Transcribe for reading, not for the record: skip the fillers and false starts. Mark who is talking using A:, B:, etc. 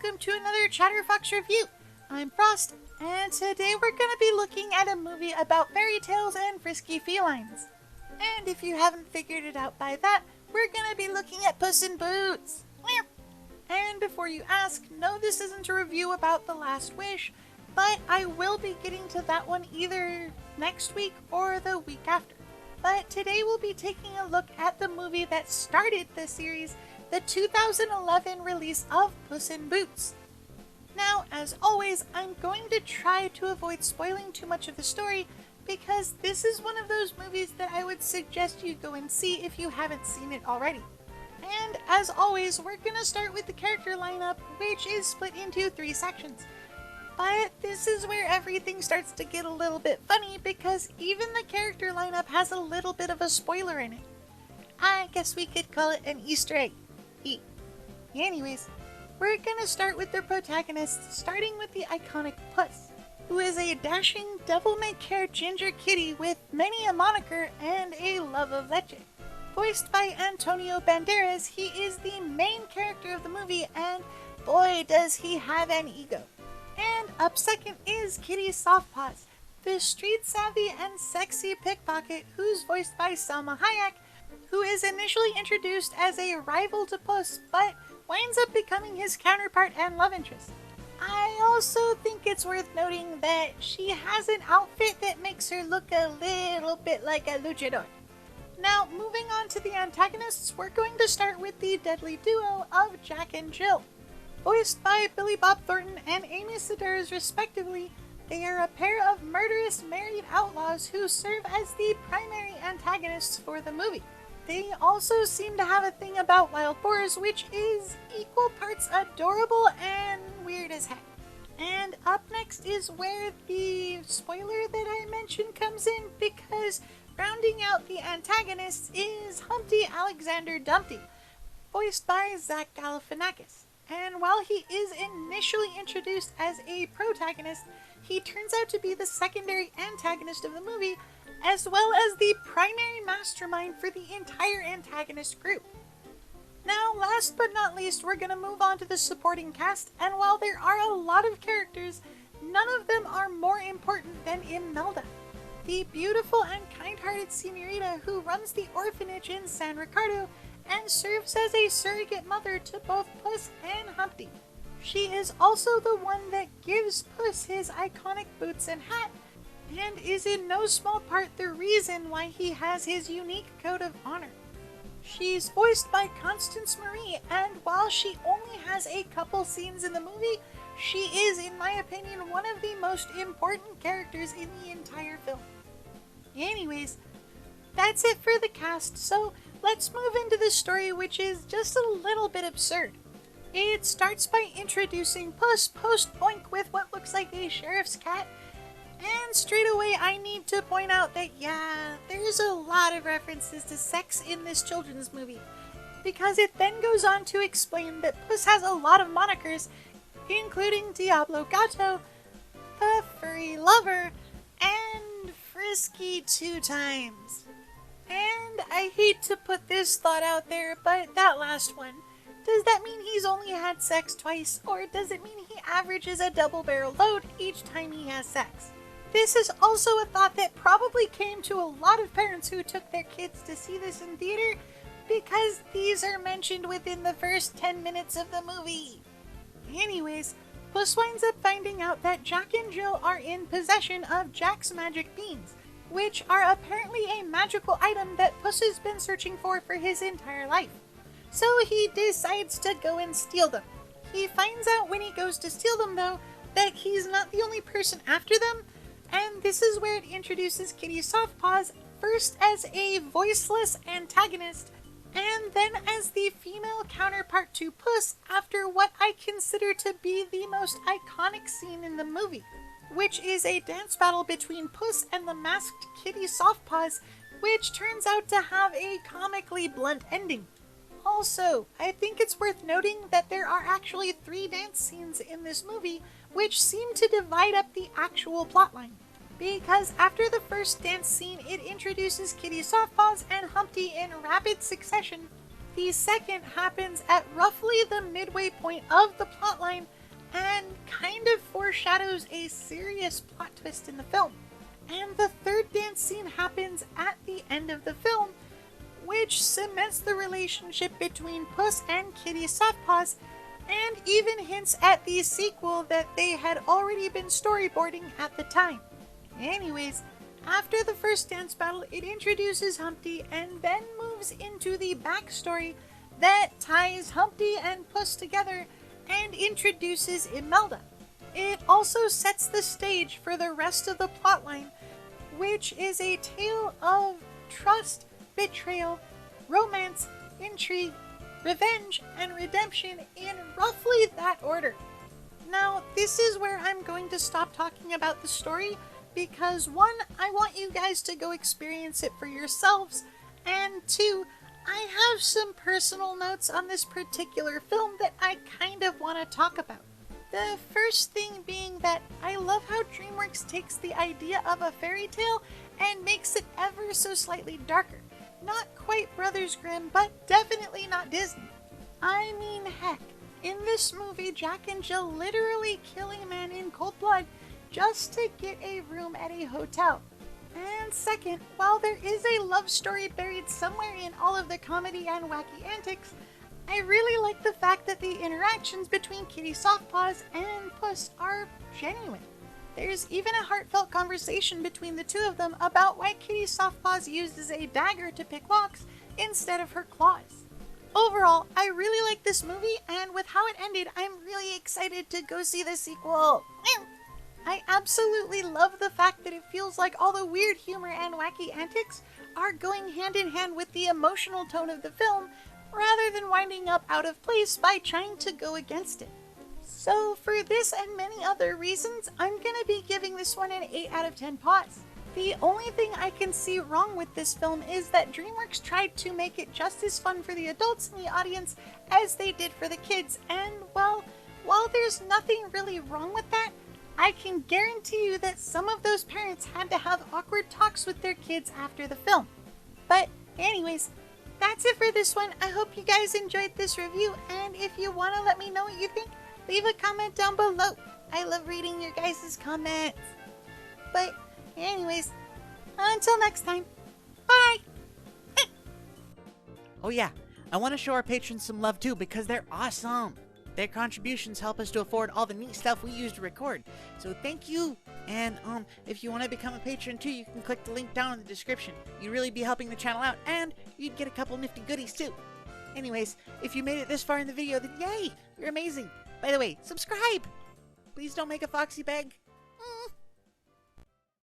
A: welcome to another Chatterfox review. I'm Frost, and today we're going to be looking at a movie about fairy tales and frisky felines. And if you haven't figured it out by that, we're going to be looking at Puss in Boots. And before you ask, no, this isn't a review about The Last Wish, but I will be getting to that one either next week or the week after. But today we'll be taking a look at the movie that started the series, the 2011 release of Puss in Boots. Now, as always, I'm going to try to avoid spoiling too much of the story because this is one of those movies that I would suggest you go and see if you haven't seen it already. And as always, we're going to start with the character lineup, which is split into 3 sections. But this is where everything starts to get a little bit funny because even the character lineup has a little bit of a spoiler in it. I guess we could call it an Easter egg. Anyways, we're gonna start with the protagonists, starting with the iconic Puss, who is a dashing, devil-may-care ginger kitty with many a moniker and a love of leche. Voiced by Antonio Banderas, he is the main character of the movie, and boy does he have an ego. And up second is Kitty Softpaws, the street-savvy and sexy pickpocket who's voiced by Salma Hayek, who is initially introduced as a rival to Puss, but winds up becoming his counterpart and love interest. I also think it's worth noting that she has an outfit that makes her look a little bit like a luchador. Now, moving on to the antagonists, we're going to start with the deadly duo of Jack and Jill. Voiced by Billy Bob Thornton and Amy Sedaris respectively, they are a pair of murderous married outlaws who serve as the primary antagonists for the movie. They also seem to have a thing about wild boars, which is equal parts adorable and weird as heck. And up next is where the spoiler that I mentioned comes in, because rounding out the antagonists is Humpty Alexander Dumpty, voiced by Zach Galifianakis. And while he is initially introduced as a protagonist, he turns out to be the secondary antagonist of the movie, as well as the primary mastermind for the entire antagonist group. Now, last but not least, we're going to move on to the supporting cast, and while there are a lot of characters, none of them are more important than Imelda, the beautiful and kind-hearted señorita who runs the orphanage in San Ricardo and serves as a surrogate mother to both Puss and Humpty. She is also the one that gives Puss his iconic boots and hat, and is in no small part the reason why he has his unique code of honor. She's voiced by Constance Marie, and while she only has a couple scenes in the movie, she is, in my opinion, one of the most important characters in the entire film. Anyways, that's it for the cast, so let's move into the story, which is just a little bit absurd. It starts by introducing Puss post-boink with what looks like a sheriff's cat, and straight away I need to point out that yeah, there's a lot of references to sex in this children's movie, because it then goes on to explain that Puss has a lot of monikers, including Diablo Gato, the Furry Lover, and Frisky 2 times. And I hate to put this thought out there, but that last one, does that mean he's only had sex twice, or does it mean he averages a double-barrel load each time he has sex? This is also a thought that probably came to a lot of parents who took their kids to see this in theater, because these are mentioned within the first 10 minutes of the movie. Anyways, Puss winds up finding out that Jack and Jill are in possession of Jack's magic beans, which are apparently a magical item that Puss has been searching for his entire life. So he decides to go and steal them. He finds out when he goes to steal them, though, that he's not the only person after them, and this is where it introduces Kitty Softpaws, first as a voiceless antagonist, and then as the female counterpart to Puss after what I consider to be the most iconic scene in the movie, which is a dance battle between Puss and the masked Kitty Softpaws, which turns out to have a comically blunt ending. Also, I think it's worth noting that there are actually 3 dance scenes in this movie which seem to divide up the actual plotline. Because after the first dance scene, it introduces Kitty Softpaws and Humpty in rapid succession, The second happens at roughly the midway point of the plotline and kind of foreshadows a serious plot twist in the film. And the third dance scene happens at the end of the film, which cements the relationship between Puss and Kitty Softpaws, and even hints at the sequel that they had already been storyboarding at the time. Anyways, after the first dance battle, it introduces Humpty and then moves into the backstory that ties Humpty and Puss together and introduces Imelda. It also sets the stage for the rest of the plotline, which is a tale of trust, betrayal, romance, intrigue, revenge, and redemption in roughly that order. Now, this is where I'm going to stop talking about the story because 1, I want you guys to go experience it for yourselves, and 2, I have some personal notes on this particular film that I kind of want to talk about. The first thing being that I love how DreamWorks takes the idea of a fairy tale and makes it ever so slightly darker. Not quite Brothers Grimm, but definitely not Disney. I mean, heck, in this movie, Jack and Jill literally kill a man in cold blood just to get a room at a hotel. And second, while there is a love story buried somewhere in all of the comedy and wacky antics, I really like the fact that the interactions between Kitty Softpaws and Puss are genuine. There's even a heartfelt conversation between the two of them about why Kitty Softpaws uses a dagger to pick locks instead of her claws. Overall, I really like this movie, and with how it ended, I'm really excited to go see the sequel. I absolutely love the fact that it feels like all the weird humor and wacky antics are going hand in hand with the emotional tone of the film, rather than winding up out of place by trying to go against it. So for this and many other reasons, I'm gonna be giving this one an 8 out of 10 paws. The only thing I can see wrong with this film is that DreamWorks tried to make it just as fun for the adults in the audience as they did for the kids, and well, while there's nothing really wrong with that, I can guarantee you that some of those parents had to have awkward talks with their kids after the film. But anyways, that's it for this one. I hope you guys enjoyed this review, and if you want to let me know what you think, leave a comment down below. I love reading your guys' comments. But anyways, until next time, bye!
B: Oh yeah, I want to show our patrons some love too because they're awesome. Their contributions help us to afford all the neat stuff we use to record. So thank you! And if you want to become a patron too, you can click the link down in the description. You'd really be helping the channel out, and you'd get a couple nifty goodies too. Anyways, if you made it this far in the video, then yay! You're amazing! By the way, subscribe! Please don't make a foxy beg.